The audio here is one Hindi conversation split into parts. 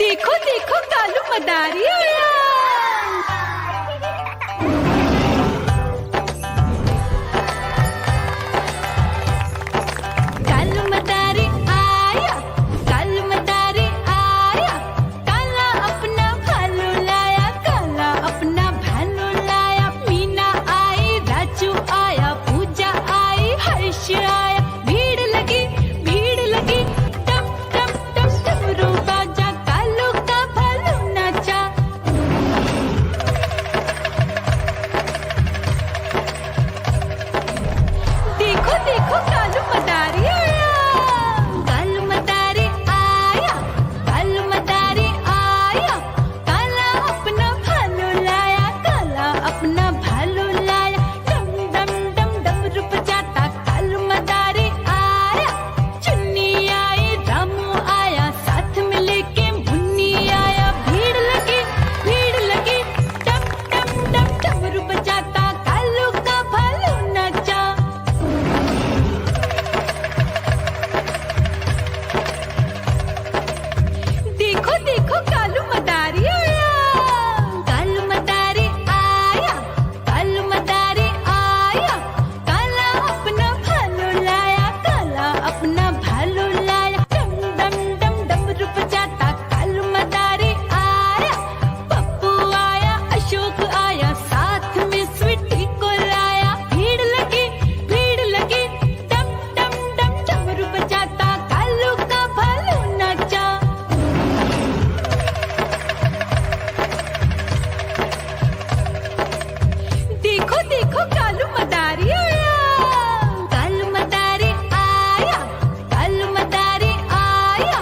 देखो देखो कालू मदारी आया। कालू मदारी आया, कालू मदारी आया। काला अपना भालू लाया, काला अपना भालू लाया। मीना आई, राजू आया, पूजा आई, हर्ष आया। भीड़ लगी टम टम टम डमरू बाजा, कालू का भालू नाचा। देखो देखो कालू मदारी आया, कालू मदारी आया, कालू मदारी आया। काला अपना भालू लाया, काला अपना भालू लाया। डम डम डम डमरू बजाता कालू मदारी आया। चुन्नी आई, रामू आया, साथ में लेके मुन्नी आया। भीड़ लगी टम टम टम डमरू बजाता कालू का भालू नाचा। देखो देखो कालू मदारी आया, कालू मदारी आया, कालू मदारी आया। काला अपना भालू लाया, काला अपना भालू लाया। डम डम डम डमरू बजाता कालू मदारी आया। पप्पू आया, अशोक आया, साथ में स्वीटी को लाया। भीड़ लगी टम टम टम डमरू बजाता कालू का भालू नाचा। देखो देखो कालू मदारी आया, कालू मदारी आया, कालू मदारी आया।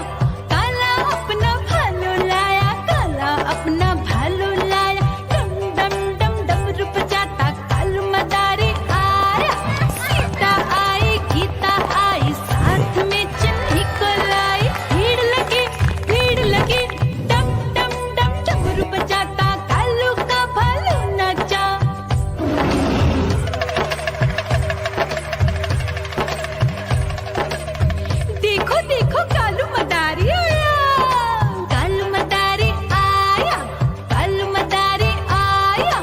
काला अपना भालू लाया, काला अपना भालू लाया। डम डम डम डमरू बजाता कालू मदारी आया। सीता आई, गीता आई, साथ में चन्नी को लाई। भीड़ लगी टम टम टम डमरू बजाता कालू का भालू नाचा। देखो देखो कालू मदारी आया, कालू मदारी आया, कालू मदारी आया।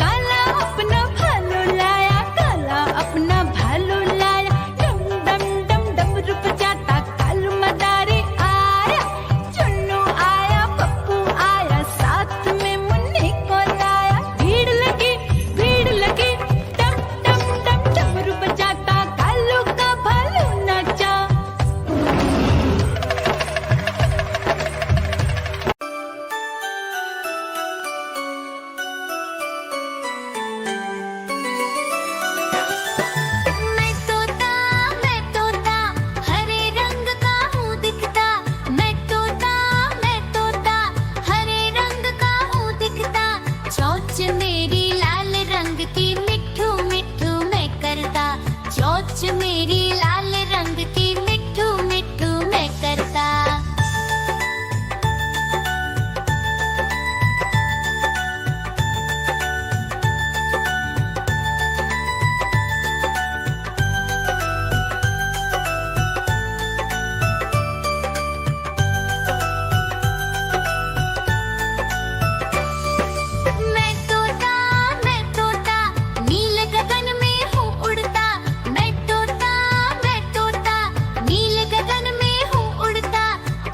काला अपना भालू लाया, काला अपना भालू लाया। डम डम डम डमरू बजाता कालू मदारी आया। चुन्नू आया, पप्पू आया, साथ में मुन्नी को लाया। भीड़ लगी टम टम टम डमरू बजाता कालू का भालू नाचा। मैं तोता हरे रंग का हूँ दिखता। मैं तोता हरे रंग का हूँ दिखता। चोंच मेरी लाल रंग की, मिट्ठू मिट्ठू मैं करता। चोंच मेरी लाल रंग की, मिट्ठू मिट्ठू मैं करता। मैं तोता नील गगन में हूँ उड़ता। मैं तोता नील गगन में हूँ उड़ता।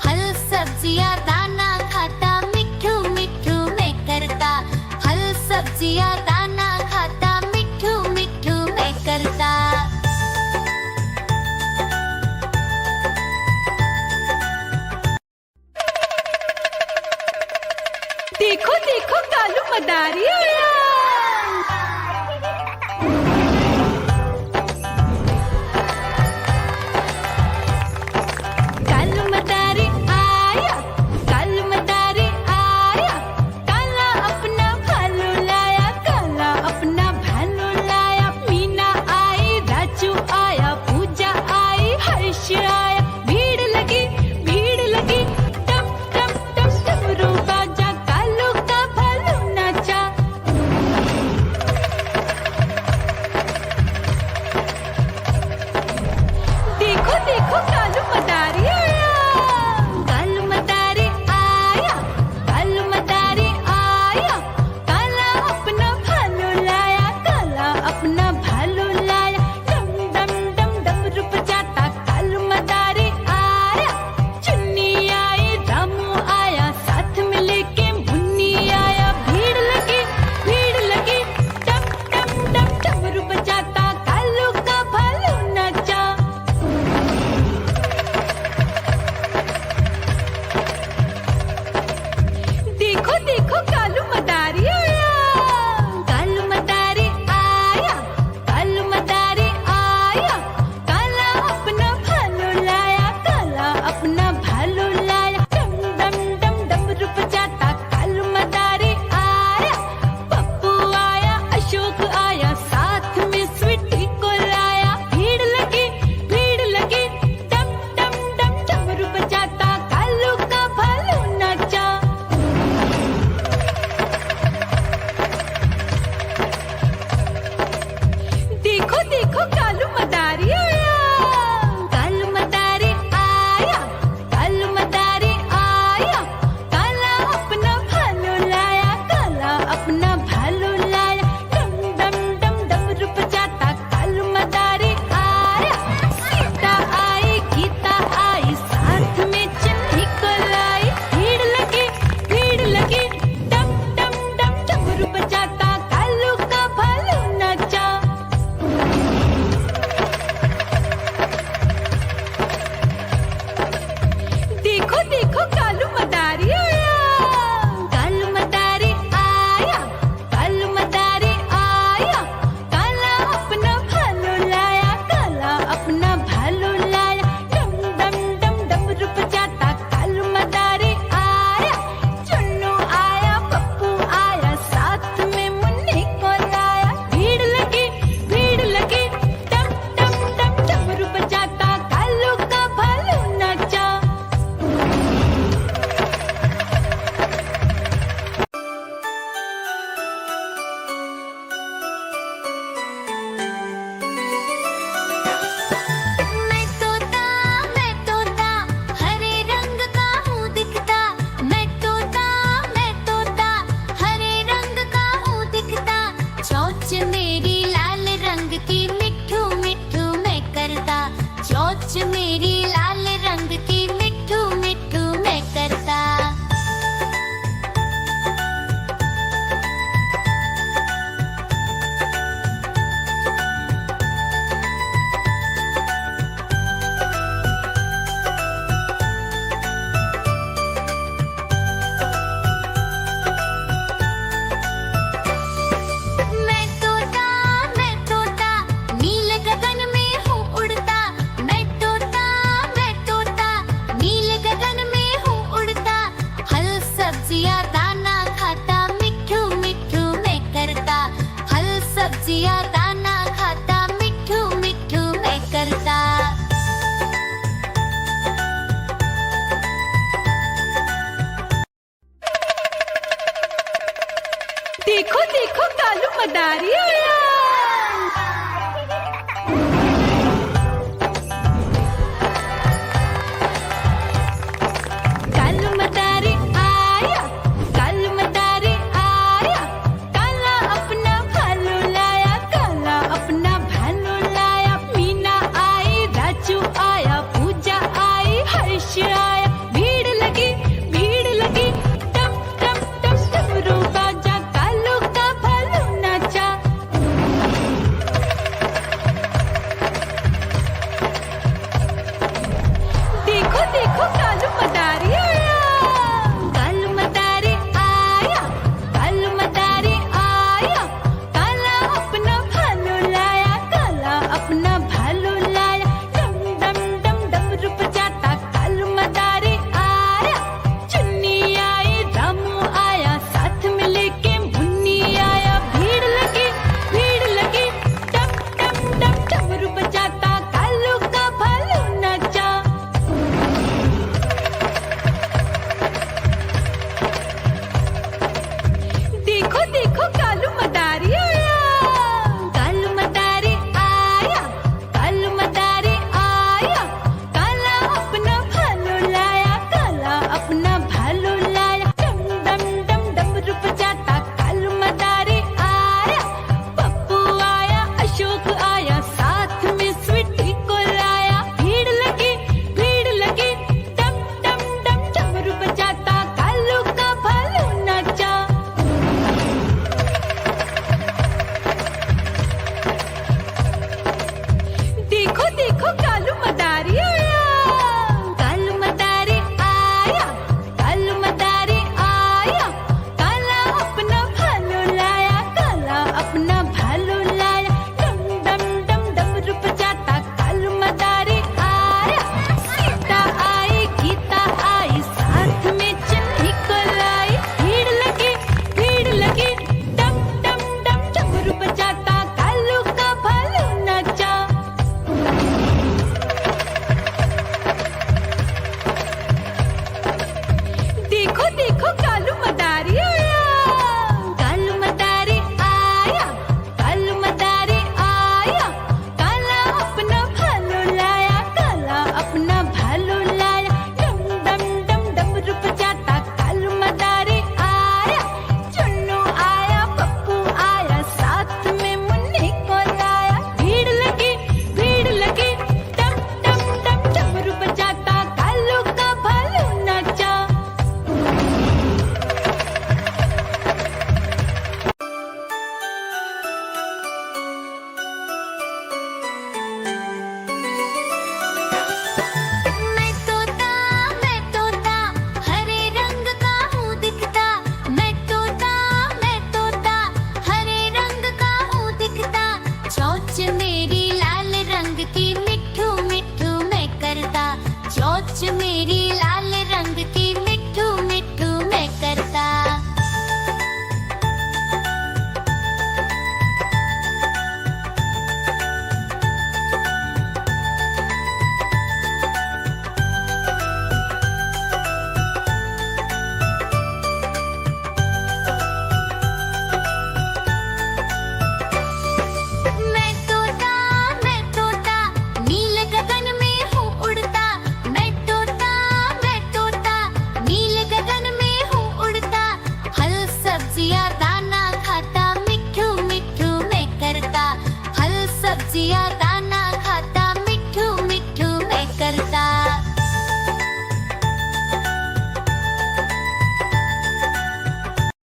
फल सब्जियाँ दाना खाता, मिट्ठू मिट्ठू मैं करता। फल सब्जियाँ दाना खाता, मिट्ठू मिट्ठू मैं करता। देखो देखो कालू मदारी आया। कालू मदारी आया, कालू मदारी आया। काला अपना भालू लाया, काला अपना भालू लाया। मीना आई, राजू आया, पूजा आई, हर्ष आया। भीड़ लगी टम टम टम डमरू बाजा, कालू का भालू नाचा। मदारी उड़ा